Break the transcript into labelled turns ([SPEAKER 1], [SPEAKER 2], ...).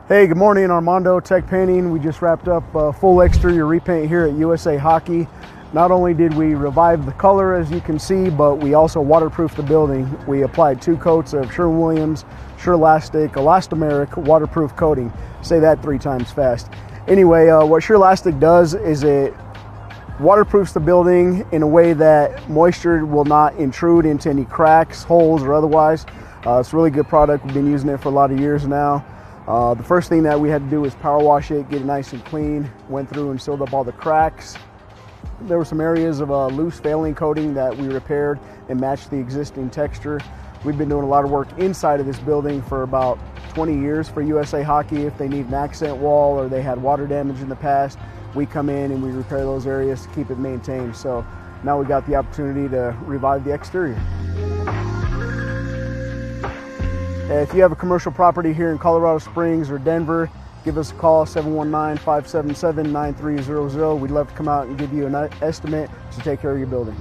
[SPEAKER 1] Hey, good morning, Armando, TECC Painting. We just wrapped up a full exterior repaint here at USA Hockey. Not only did we revive the color, as you can see, but we also waterproofed the building. We applied 2 coats of Sherwin-Williams, SHERLASTIC, Elastomeric waterproof coating. Say that 3 times fast. Anyway, what SHERLASTIC does is it waterproofs the building in a way that moisture will not intrude into any cracks, holes, or otherwise. It's a really good product. We've been using it for a lot of years now. The first thing that we had to do was power wash it, get it nice and clean. Went through and sealed up all the cracks. There were some areas of loose failing coating that we repaired and matched the existing texture. We've been doing a lot of work inside of this building for about 20 years for USA Hockey. If they need an accent wall or they had water damage in the past, we come in and we repair those areas to keep it maintained. So now we got the opportunity to revive the exterior. If you have a commercial property here in Colorado Springs or Denver, give us a call, 719-577-9300. We'd love to come out and give you an estimate to take care of your building.